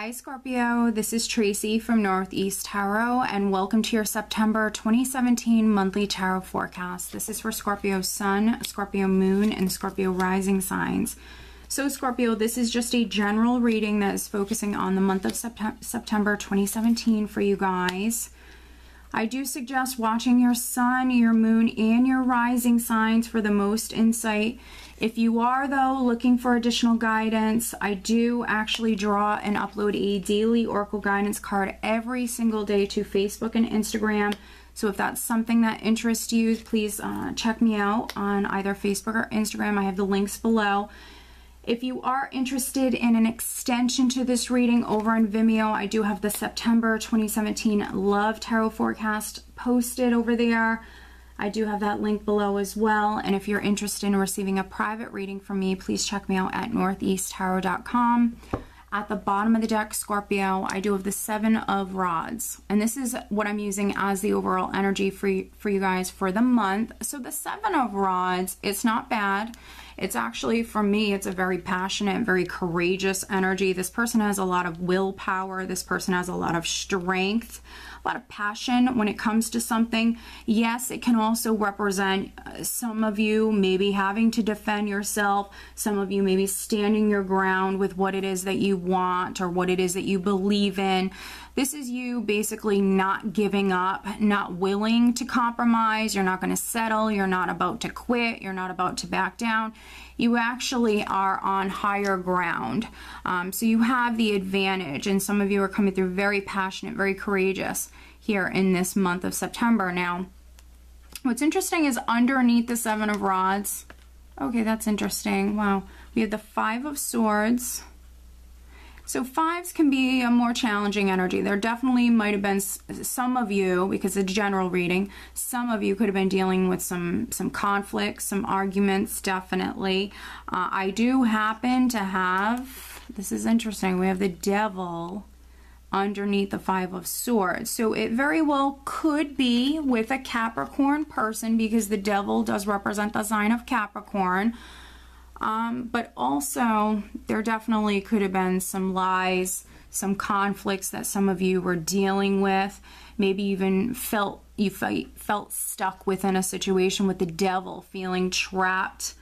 Hi Scorpio, this is Tracy from Northeast Tarot and welcome to your September 2017 monthly tarot forecast. This is for Scorpio Sun, Scorpio Moon, and Scorpio Rising signs. So Scorpio, this is just a general reading that is focusing on the month of September 2017 for you guys. I do suggest watching your Sun, your Moon, and your Rising signs for the most insight. If you are, though, looking for additional guidance, I do actually draw and upload a daily Oracle guidance card every single day to Facebook and Instagram. So if that's something that interests you, please check me out on either Facebook or Instagram. I have the links below. If you are interested in an extension to this reading over on Vimeo, I do have the September 2017 Love Tarot Forecast posted over there. I do have that link below as well. And if you're interested in receiving a private reading from me, please check me out at northeasttarot.com. At the bottom of the deck, Scorpio, I do have the Seven of Rods. And this is what I'm using as the overall energy for you guys for the month. So the Seven of Rods, it's not bad. It's actually, for me, it's a very passionate, very courageous energy. This person has a lot of willpower. This person has a lot of strength, a lot of passion when it comes to something. Yes, it can also represent some of you maybe having to defend yourself. Some of you maybe standing your ground with what it is that you want or what it is that you believe in. This is you basically not giving up, not willing to compromise. You're not going to settle. You're not about to quit. You're not about to back down. You actually are on higher ground. So you have the advantage, and some of you are coming through very passionate, very courageous here in this month of September. Now, what's interesting is underneath the Seven of Rods, okay, that's interesting. Wow. We have the Five of Swords. So fives can be a more challenging energy. There definitely might have been some of you, because it's a general reading, some of you could have been dealing with some conflicts, some arguments, definitely. I do happen to have, this is interesting, we have the Devil underneath the Five of Swords. So it very well could be with a Capricorn person, because the Devil does represent the sign of Capricorn. But also there definitely could have been some lies, some conflicts that some of you were dealing with. Maybe even felt stuck within a situation with the Devil, feeling trapped,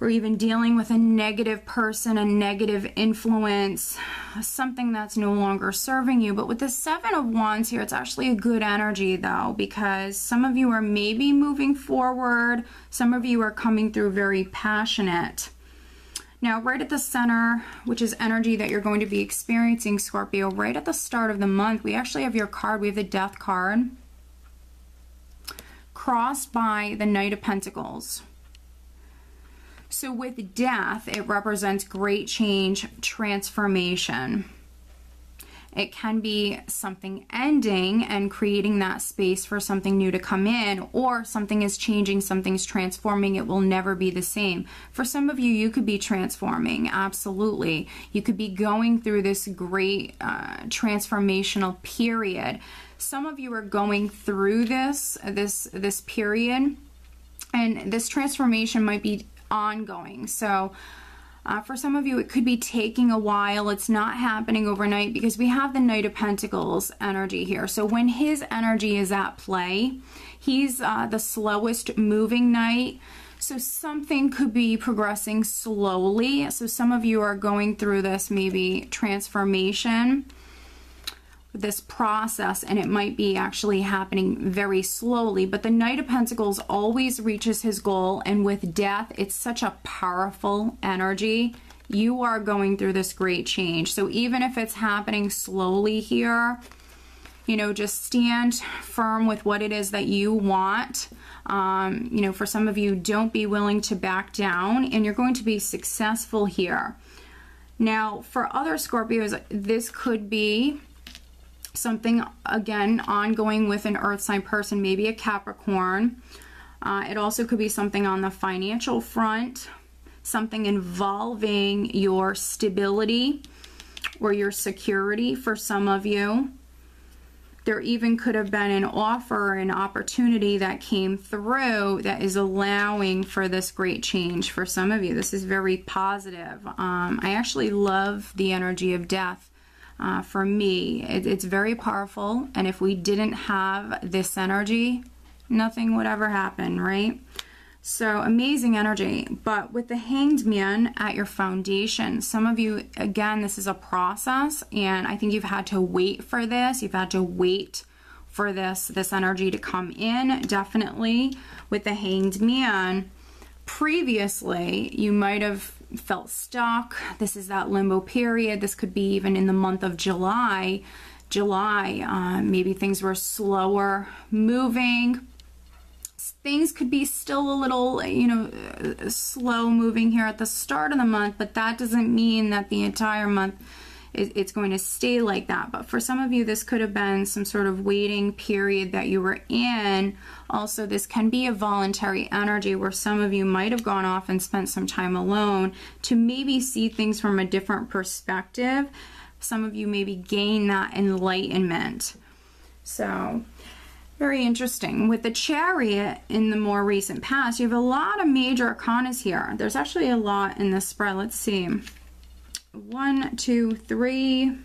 or even dealing with a negative person, a negative influence, something that's no longer serving you. But with the Seven of Wands here, it's actually a good energy though, because some of you are maybe moving forward. Some of you are coming through very passionate. Now, right at the center, which is energy that you're going to be experiencing, Scorpio, right at the start of the month, we actually have your card. We have the Death card, crossed by the Knight of Pentacles. So with death, it represents great change, transformation. It can be something ending and creating that space for something new to come in, or something is changing, something's transforming. It will never be the same. For some of you, you could be transforming, absolutely. You could be going through this great transformational period. Some of you are going through this period, and this transformation might be ongoing. So for some of you, it could be taking a while. It's not happening overnight, because we have the Knight of Pentacles energy here. So when his energy is at play, he's the slowest moving knight. So something could be progressing slowly. So some of you are going through this maybe transformation, this process, and it might be actually happening very slowly. But the Knight of Pentacles always reaches his goal, and with death, it's such a powerful energy. You are going through this great change. So even if it's happening slowly here, you know, just stand firm with what it is that you want. You know, for some of you, don't be willing to back down, and you're going to be successful here. Now, for other Scorpios, this could be something, again, ongoing with an earth sign person, maybe a Capricorn. It also could be something on the financial front, something involving your stability or your security for some of you. There even could have been an offer, an opportunity that came through that is allowing for this great change for some of you. This is very positive. I actually love the energy of death. For me, it's very powerful, and if we didn't have this energy, nothing would ever happen, right? So amazing energy. But with the Hanged Man at your foundation, some of you, again, this is a process, and I think you've had to wait for this. You've had to wait for this energy to come in. Definitely with the Hanged Man, previously you might have felt stuck. This is that limbo period. This could be even in the month of July. Maybe things were slower moving. Things could be still a little, slow moving here at the start of the month, but that doesn't mean that the entire month it's going to stay like that. But for some of you, this could have been some sort of waiting period that you were in. Also, this can be a voluntary energy where some of you might have gone off and spent some time alone to maybe see things from a different perspective. Some of you maybe gain that enlightenment. So, very interesting. With the Chariot in the more recent past, you have a lot of major arcanas here. There's actually a lot in this spread. Let's see. 1, 2, 3,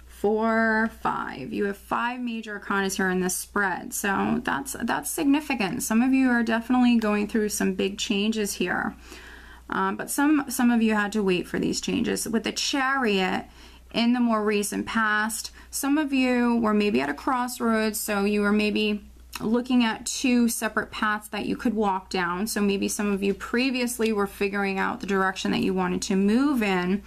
4, 5. You have 5 major arcanas here in this spread. So that's significant. Some of you are definitely going through some big changes here. But some of you had to wait for these changes. With the Chariot, in the more recent past, some of you were maybe at a crossroads, so you were maybe looking at 2 separate paths that you could walk down. So maybe some of you previously were figuring out the direction that you wanted to move in.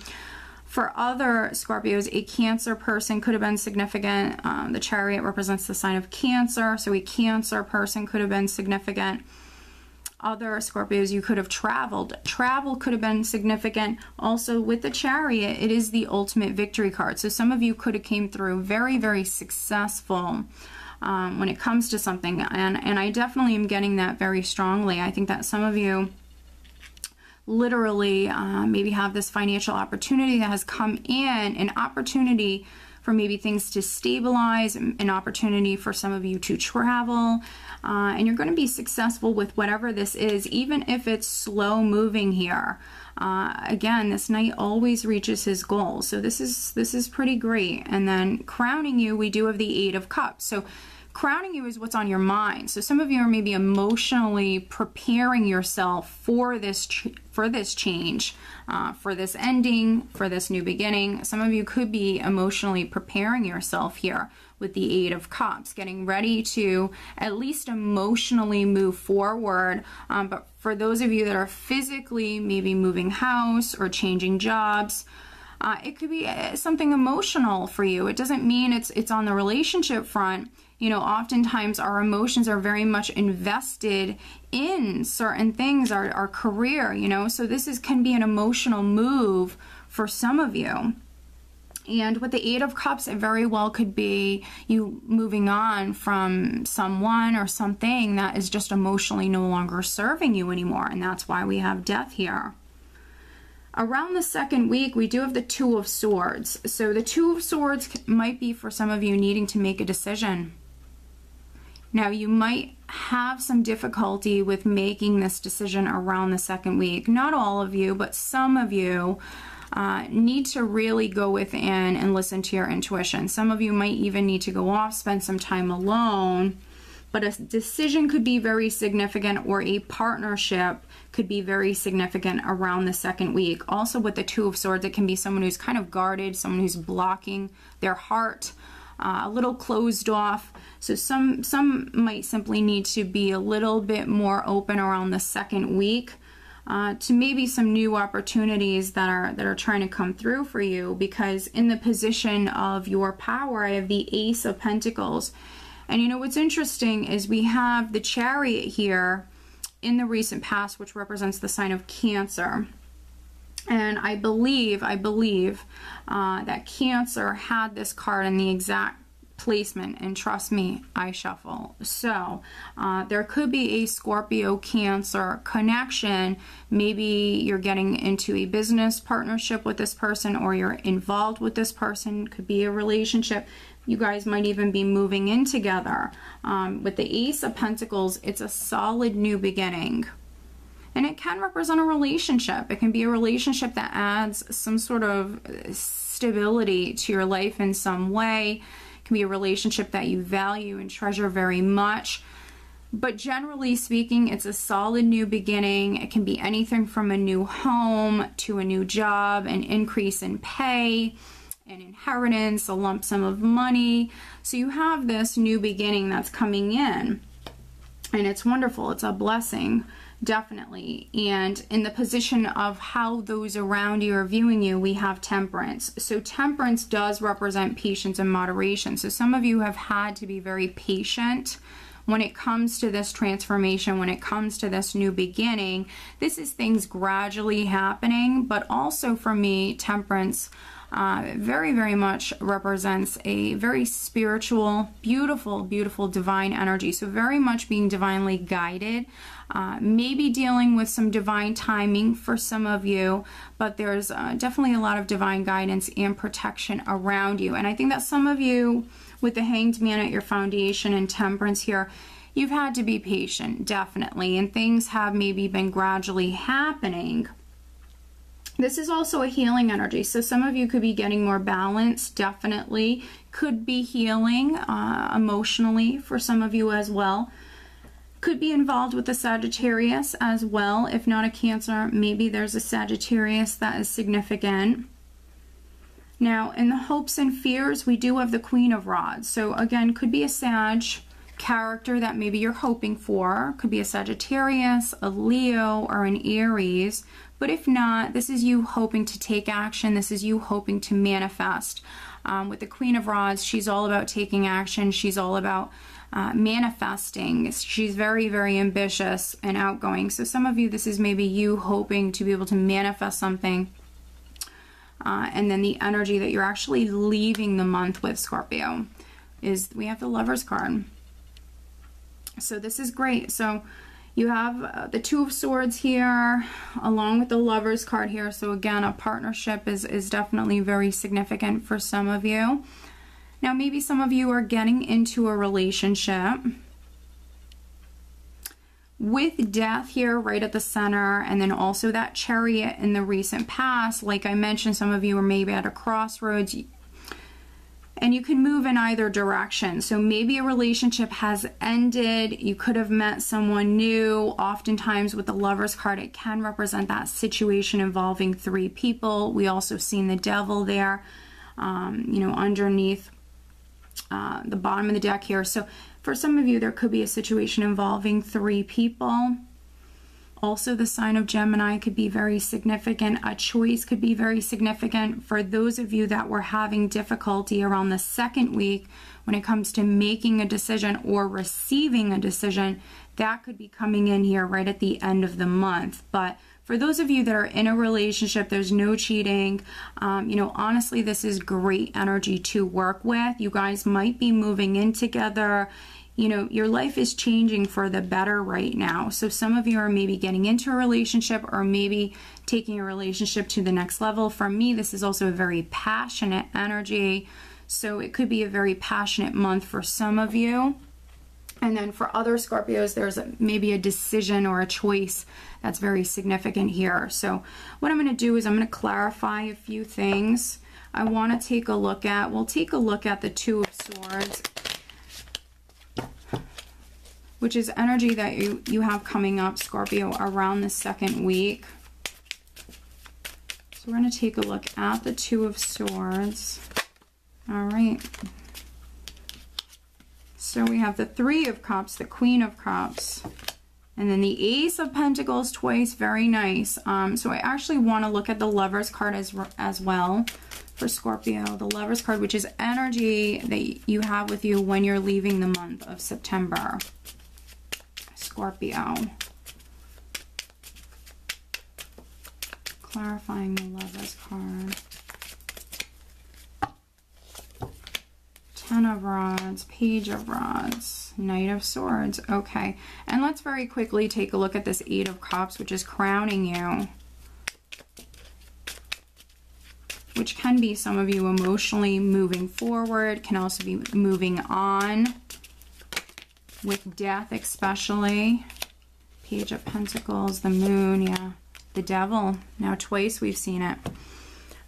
For other Scorpios, a Cancer person could have been significant. The Chariot represents the sign of Cancer, so a Cancer person could have been significant. Other Scorpios, you could have traveled. Travel could have been significant. Also, with the Chariot, it is the ultimate victory card. So some of you could have came through very, very successful when it comes to something. And I definitely am getting that very strongly. I think that some of you literally maybe have this financial opportunity that has come in, an opportunity for maybe things to stabilize, an opportunity for some of you to travel, and you're going to be successful with whatever this is, even if it's slow moving here. Again, this knight always reaches his goal, so this is pretty great. And then crowning you, we do have the 8 of Cups. So crowning you is what's on your mind. So some of you are maybe emotionally preparing yourself for this change, for this ending, for this new beginning. Some of you could be emotionally preparing yourself here with the 8 of Cups, getting ready to at least emotionally move forward. But for those of you that are physically maybe moving house or changing jobs, it could be something emotional for you. It doesn't mean it's on the relationship front. Oftentimes our emotions are very much invested in certain things, our career, so this can be an emotional move for some of you. And with the 8 of Cups, it very well could be you moving on from someone or something that is just emotionally no longer serving you anymore, and that's why we have death here. Around the second week, we do have the 2 of Swords. So the 2 of Swords might be for some of you needing to make a decision. Now, you might have some difficulty with making this decision around the second week. Not all of you, but some of you need to really go within and listen to your intuition. Some of you might even need to go off, spend some time alone. But a decision could be very significant, or a partnership could be very significant around the second week. Also with the 2 of Swords, it can be someone who's kind of guarded, someone who's blocking their heart, a little closed off. So some might simply need to be a little bit more open around the second week to maybe some new opportunities that are trying to come through for you, because in the position of your power, I have the Ace of Pentacles. And what's interesting is we have the Chariot here in the recent past, which represents the sign of Cancer. And I believe that Cancer had this card in the exact placement, and trust me, I shuffle. So there could be a Scorpio Cancer connection. Maybe you're getting into a business partnership with this person, or you're involved with this person. Could be a relationship You guys might even be moving in together. With the Ace of Pentacles, it's a solid new beginning. And it can represent a relationship. It can be a relationship that adds some sort of stability to your life in some way. It can be a relationship that you value and treasure very much. But generally speaking, it's a solid new beginning. It can be anything from a new home to a new job, an increase in pay, an inheritance, a lump sum of money. So you have this new beginning that's coming in. And it's wonderful. It's a blessing, definitely. And in the position of how those around you are viewing you, we have Temperance. So Temperance does represent patience and moderation. So some of you have had to be very patient when it comes to this transformation, when it comes to this new beginning. This is things gradually happening, but also for me, Temperance very, very much represents a very spiritual, beautiful, beautiful divine energy. So very much being divinely guided, maybe dealing with some divine timing for some of you, but there's definitely a lot of divine guidance and protection around you. And I think that some of you, with the Hanged Man at your foundation and Temperance here, you've had to be patient, definitely, and things have maybe been gradually happening. This is also a healing energy, so some of you could be getting more balance, definitely. Could be healing emotionally for some of you as well. Could be involved with the Sagittarius as well. If not a Cancer, maybe there's a Sagittarius that is significant. Now, in the hopes and fears, we do have the Queen of Rods. So again, could be a Sag character that maybe you're hoping for. Could be a Sagittarius, a Leo, or an Aries. But if not, this is you hoping to take action. This is you hoping to manifest. With the Queen of Rods, she's all about taking action. She's all about manifesting. She's very, very ambitious and outgoing. So some of you, this is maybe you hoping to be able to manifest something. And then the energy that you're actually leaving the month with, Scorpio, is we have the Lovers card. So this is great. So you have the Two of Swords here along with the Lovers card here. So again, a partnership is definitely very significant for some of you. Now maybe some of you are getting into a relationship with Death here right at the center, and then also that Chariot in the recent past. Like I mentioned, some of you are maybe at a crossroads, and you can move in either direction. So maybe a relationship has ended. You could have met someone new. Oftentimes with the Lovers card, it can represent that situation involving three people. We also seen the Devil there, you know, underneath the bottom of the deck here. So for some of you, there could be a situation involving three people. Also, the sign of Gemini could be very significant. A choice could be very significant for those of you that were having difficulty around the second week when it comes to making a decision or receiving a decision. That could be coming in here right at the end of the month. But for those of you that are in a relationship, there's no cheating. You know, honestly, this is great energy to work with. You guys might be moving in together. You know, your life is changing for the better right now. So some of you are maybe getting into a relationship or maybe taking a relationship to the next level. For me, this is also a very passionate energy. So it could be a very passionate month for some of you. And then for other Scorpios, there's maybe a decision or a choice that's very significant here. So what I'm going to do is I'm going to clarify a few things. I want to take a look at, we'll take a look at the Two of Swords, which is energy that you have coming up, Scorpio, around the second week. So we're going to take a look at the Two of Swords. All right. So we have the Three of Cups, the Queen of Cups, and then the Ace of Pentacles twice. Very nice. So I actually want to look at the Lovers card as well for Scorpio. The Lovers card, which is energy that you have with you when you're leaving the month of September. Scorpio. Clarifying the Lovers card. Ten of Rods, Page of Rods, Knight of Swords. Okay, and let's very quickly take a look at this Eight of Cups, which is crowning you. which can be some of you emotionally moving forward, can also be moving on with death especially. Page of Pentacles, the Moon, yeah, the Devil. Now twice we've seen it.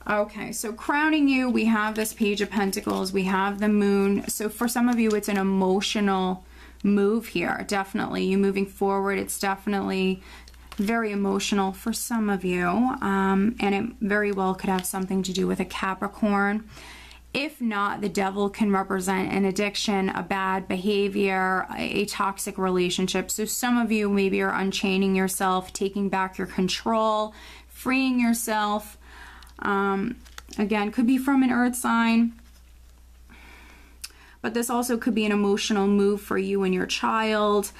Okay, so crowning you, we have this Page of Pentacles, we have the Moon. So for some of you, it's an emotional move here. Definitely, you moving forward, it's definitely very emotional for some of you, and it very well could have something to do with a Capricorn. If not, the Devil can represent an addiction, a bad behavior, a toxic relationship. So some of you maybe are unchaining yourself, taking back your control, freeing yourself. Again, could be from an earth sign. But this also could be an emotional move for you and your child.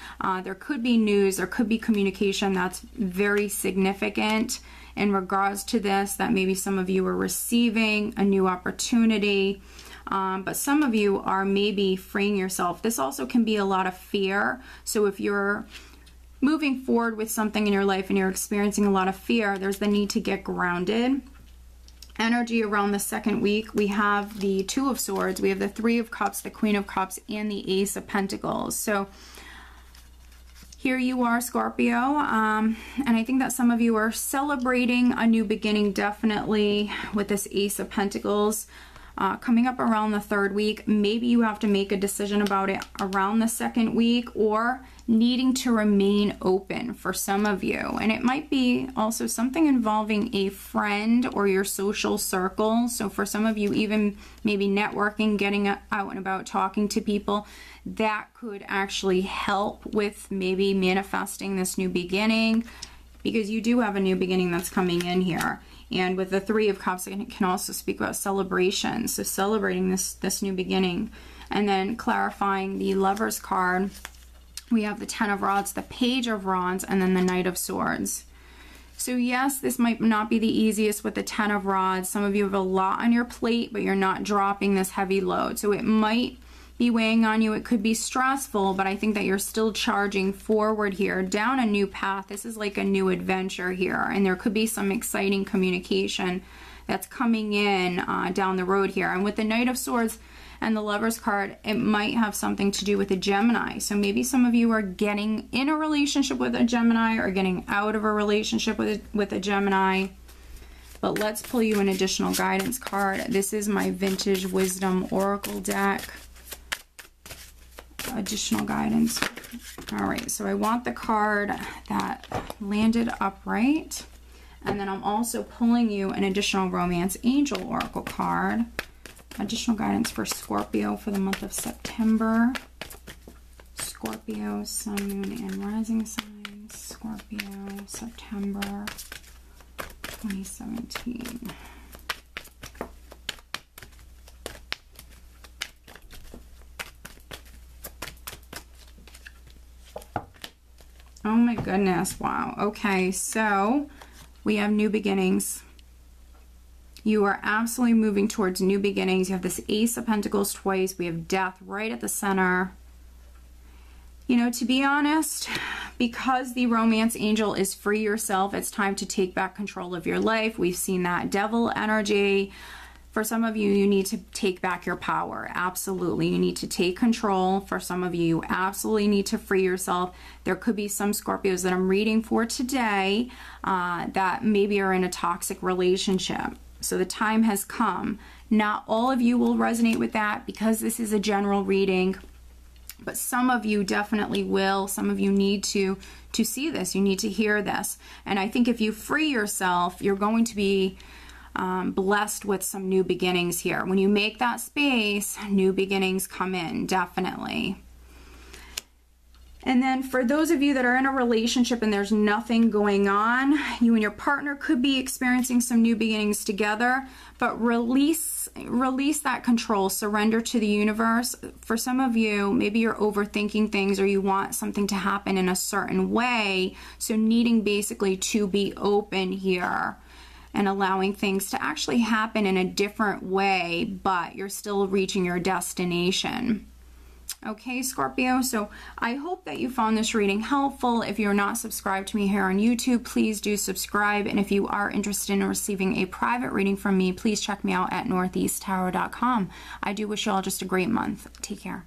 There could be news, there could be communication that's very significant in regards to this, that maybe some of you are receiving a new opportunity. But some of you are maybe freeing yourself. This also can be a lot of fear. So if you're moving forward with something in your life and you're experiencing a lot of fear, there's the need to get grounded. Energy around the second week, we have the Two of Swords, we have the Three of Cups, the Queen of Cups, and the Ace of Pentacles. So here you are, Scorpio, and I think that some of you are celebrating a new beginning, definitely, with this Ace of Pentacles. Coming up around the third week, maybe you have to make a decision about it around the second week, or needing to remain open for some of you. And it might be also something involving a friend or your social circle. So for some of you, even maybe networking, getting out and about, talking to people, that could actually help with maybe manifesting this new beginning, because you do have a new beginning that's coming in here. And with the Three of Cups, it can also speak about celebration. So celebrating this new beginning. And then clarifying the Lover's card, we have the Ten of Rods, the Page of Rods, and then the Knight of Swords. So yes, this might not be the easiest with the Ten of Rods. Some of you have a lot on your plate, but you're not dropping this heavy load. So it might be weighing on you. It could be stressful, but I think that you're still charging forward here down a new path. This is like a new adventure here, and there could be some exciting communication that's coming in down the road here. And with the Knight of Swords and the Lover's card, it might have something to do with a Gemini. So maybe some of you are getting in a relationship with a Gemini or getting out of a relationship with a Gemini. But let's pull you an additional guidance card. This is my Vintage Wisdom Oracle deck. Additional guidance. All right, so I want the card that landed upright, and then I'm also pulling you an additional Romance Angel Oracle card. Additional guidance for Scorpio for the month of September. Scorpio, Sun, Moon, and Rising signs. Scorpio, September 2017. Oh my goodness, wow. Okay, so we have new beginnings. You are absolutely moving towards new beginnings. You have this Ace of Pentacles twice. We have Death right at the center. You know, to be honest, because the Romance Angel is free yourself, it's time to take back control of your life. We've seen that Devil energy. For some of you, you need to take back your power. Absolutely. You need to take control. For some of you, you absolutely need to free yourself. There could be some Scorpios that I'm reading for today that maybe are in a toxic relationship. So the time has come. Not all of you will resonate with that because this is a general reading, but some of you definitely will. Some of you need to see this. You need to hear this. And I think if you free yourself, you're going to be blessed with some new beginnings here. When you make that space, new beginnings come in, definitely. And then for those of you that are in a relationship and there's nothing going on, you and your partner could be experiencing some new beginnings together, but release that control, surrender to the universe. For some of you, maybe you're overthinking things or you want something to happen in a certain way, so needing basically to be open here and allowing things to actually happen in a different way, but you're still reaching your destination. Okay, Scorpio, so I hope that you found this reading helpful. If you're not subscribed to me here on YouTube, please do subscribe. And if you are interested in receiving a private reading from me, please check me out at northeasttarot.com. I do wish you all just a great month. Take care.